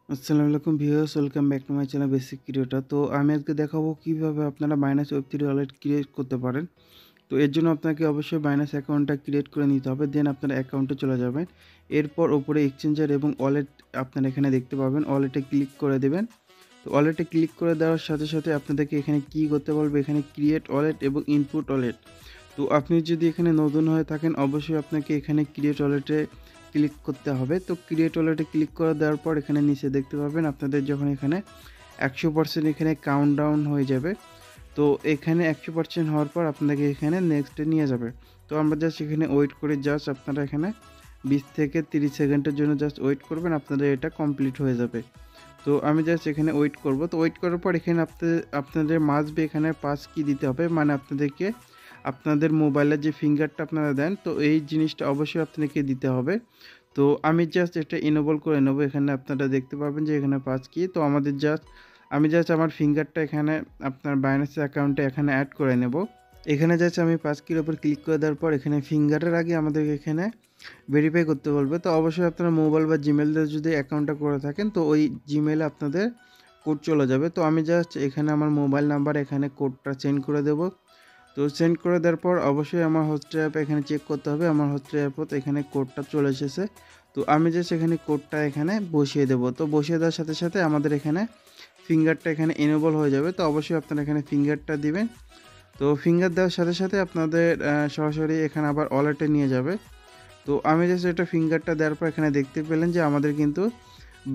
আসসালামু আলাইকুম viewers, welcome back to my channel basic creator. তো আমি আজকে দেখাবো কিভাবে আপনারা বাইন্যান্স ওয়েব3 ওয়ালেট ক্রিয়েট করতে পারেন। তো এর জন্য আপনাকে অবশ্যই বাইন্যান্স অ্যাকাউন্টটা ক্রিয়েট করে নিতে হবে। দেন আপনার অ্যাকাউন্টে চলে যাবেন। এরপর উপরে এক্সচেঞ্জার এবং ওয়ালেট আপনারা এখানে দেখতে পাবেন। ওয়ালেটে ক্লিক করে দেবেন। তো ওয়ালেটে ক্লিক করে দেওয়ার সাথে সাথে আপনাদেরকে এখানে কি করতে বলবে, এখানে ক্রিয়েট ওয়ালেট এবং ইনপুট ওয়ালেট। তো আপনি যদি এখানে নতুন হয়ে থাকেন অবশ্যই আপনাকে এখানে ক্রিয়েট ওয়ালেটে ক্লিক করতে হবে। তো ক্রিয়েট ওয়ালেটে ক্লিক করে দেওয়ার পর এখানে নিচে দেখতে পাবেন আপনাদের যখন এখানে 100% এখানে কাউন্টডাউন হয়ে যাবে। তো এখানে 100% হওয়ার পর আপনাকে এখানে নেক্সটে নিয়ে যাবে। তো আমরা জাস্ট এখানে ওয়েট করে জাস্ট আপনারা এখানে 20 থেকে 30 সেকেন্ডের জন্য জাস্ট ওয়েট করবেন, আপনাদের এটা কমপ্লিট হয়ে যাবে। তো আমি জাস্ট এখানে ওয়েট করব। তো ওয়েট করার পর এখানে আপনাদের মাস্ট বি এখানে পাস কি দিতে হবে, মানে আপনাদেরকে আপনাদের মোবাইলের যে ফিঙ্গারটা আপনারা দেন তো এই জিনিসটা অবশ্যই আপনাকে দিতে হবে। তো আমি জাস্ট এটা ইনেবল করে নেব। এখানে আপনারা দেখতে পাবেন যে এখানে পাস কি। তো আমি জাস্ট আমার ফিঙ্গারটা এখানে আপনার বাইন্যান্স অ্যাকাউন্টে এখানে অ্যাড করে নেব। এখানে জাস্ট আমি পাস কির উপর ক্লিক করে দেওয়ার পর এখানে ফিঙ্গারের আগে আমাদেরকে এখানে ভেরিফাই করতে বলবে। তো অবশ্যই আপনারা মোবাইল বা জিমেল দিয়ে যদি অ্যাকাউন্টটা করে থাকেন তো ওই জিমেলে আপনাদের কোড চলে যাবে। তো আমি জাস্ট এখানে আমার মোবাইল নাম্বার এখানে কোডটা সেন্ড করে দেব। তো সেন্ড করে দেওয়ার পর অবশ্যই আমার হোস্টেল অ্যাপ এখানে চেক করতে হবে। আমার হোস্টেল অ্যাপত এখানে কোডটা চলে এসেছে। তো আমি জাস্ট এখানে কোডটা এখানে বসিয়ে দেব। তো বসিয়ে দেওয়ার সাথে সাথে আমাদের এখানে ফিঙ্গারটা এখানে এনেবল হয়ে যাবে। তো অবশ্যই আপনারা এখানে ফিঙ্গারটা দিবেন। তো ফিঙ্গার দেওয়ার সাথে সাথে আপনাদের সরাসরি এখানে আবার ওয়ালেটে নিয়ে যাবে। তো আমি জাস্ট এটা ফিঙ্গারটা দেওয়ার পর এখানে দেখতে পেলেন যে আমাদের কিন্তু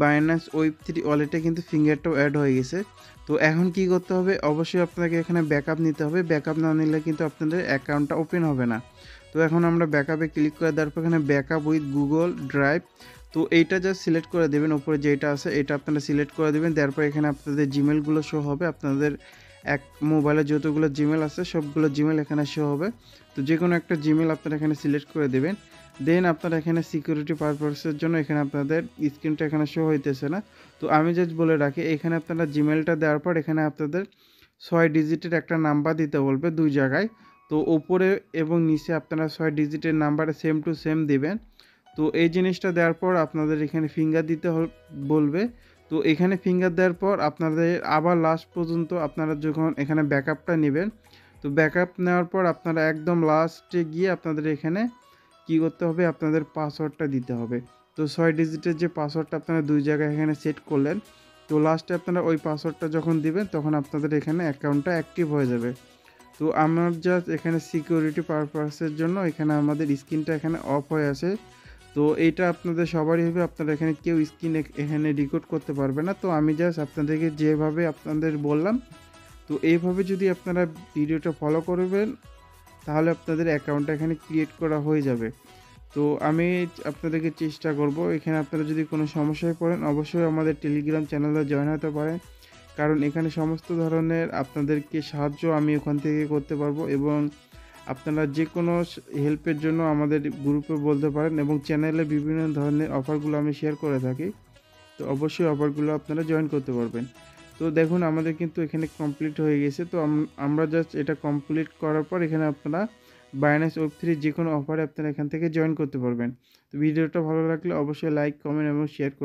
বাইন্যান্স ওয়েব3 ওয়ালেটে কিন্তু ফিঙ্গারটাও অ্যাড হয়ে গেছে। তো এখন কি করতে হবে, অবশ্যই আপনাকে এখানে ব্যাকআপ নিতে হবে। ব্যাকআপ না নিলে কিন্তু আপনাদের অ্যাকাউন্টটা ওপেন হবে না। তো এখন আমরা ব্যাকআপে ক্লিক করে দেওয়ার পর এখানে ব্যাকআপ উইথ গুগল ড্রাইভ, তো এইটা জাস্ট সিলেক্ট করে দেবেন। উপরে যেটা আছে এটা আপনারা সিলেক্ট করে দেবেন। দেওয়ার পর এখানে আপনাদের জিমেলগুলো শো হবে। আপনাদের এক মোবাইলে যতগুলো জিমেল আছে সবগুলো জিমেল এখানে শো হবে। তো যে কোনো একটা জিমেল আপনারা এখানে সিলেক্ট করে দেবেন। দেন আপনারা এখানে সিকিউরিটি পারপাসের জন্য এখানে আপনাদের স্ক্রিনটা এখানে শো হইতেছে না। তো আমি জাস্ট বলে রাখি, এখানে আপনারা জিমেলটা দেওয়ার পর এখানে আপনাদের 6 ডিজিটের একটা নাম্বার দিতে বলবে 2 জায়গায়। তো উপরে এবং নিচে আপনারা 6 ডিজিটের নাম্বারে সেম টু সেম দিবেন। তো এই জিনিসটা দেওয়ার পর আপনাদের এখানে ফিঙ্গার দিতে বলবে। তো এখানে ফিঙ্গার দেওয়ার পর আপনাদের আবার লাস্ট পর্যন্ত আপনারা যখন এখানে ব্যাকআপটা নেবেন, তো ব্যাকআপ নেওয়ার পর আপনারা একদম লাস্টে গিয়ে আপনাদের এখানে কি করতে হবে, আপনাদের পাসওয়ার্ডটা দিতে হবে। তো 6 ডিজিটের যে পাসওয়ার্ডটা আপনারা 2 জায়গায় এখানে সেট করলেন, তো লাস্টে আপনারা ওই পাসওয়ার্ডটা যখন দিবেন তখন আপনাদের এখানে অ্যাকাউন্টটা অ্যাক্টিভ হয়ে যাবে। তো আমার জাস্ট এখানে সিকিউরিটি পারপাসের জন্য এখানে আমাদের স্ক্রিনটা এখানে অফ হয়ে আছে। তো এইটা আপনাদের সবারই হবে, আপনারা এখানে কেউ স্ক্রিন এখানে রেকর্ড করতে পারবে না। তো আমি জাস্ট আপনাদেরকে যেভাবে আপনাদের বললাম, তো এইভাবে যদি আপনারা ভিডিওটা ফলো করবেন তাহলে আপনাদের অ্যাকাউন্টটা এখানে ক্রিয়েট করা হয়ে যাবে। তো আমি আপনাদেরকে চেষ্টা করব, এখানে আপনারা যদি কোনো সমস্যায় পড়েন অবশ্যই আমাদের টেলিগ্রাম চ্যানেলে জয়েন হতে পারেন, কারণ এখানে সমস্ত ধরনের আপনাদেরকে সাহায্য আমি ওখান থেকে করতে পারবো। এবং আপনারা যে কোনো হেল্পের জন্য আমাদের গ্রুপে বলতে পারেন, এবং চ্যানেলে বিভিন্ন ধরনের অফারগুলো আমি শেয়ার করে থাকি। তো অবশ্যই অফারগুলো আপনারা জয়েন করতে পারবেন। তো দেখুন আমাদের কিন্তু এখানে কমপ্লিট হয়ে গেছে। তো আমরা জাস্ট এটা কমপ্লিট করার পর এখানে আপনারা বাইন্যান্স ওয়েব3 যে কোনো অফারে আপনারা এখান থেকে জয়েন করতে পারবেন। তো ভিডিওটা ভালো লাগলে অবশ্যই লাইক, কমেন্ট এবং শেয়ার করে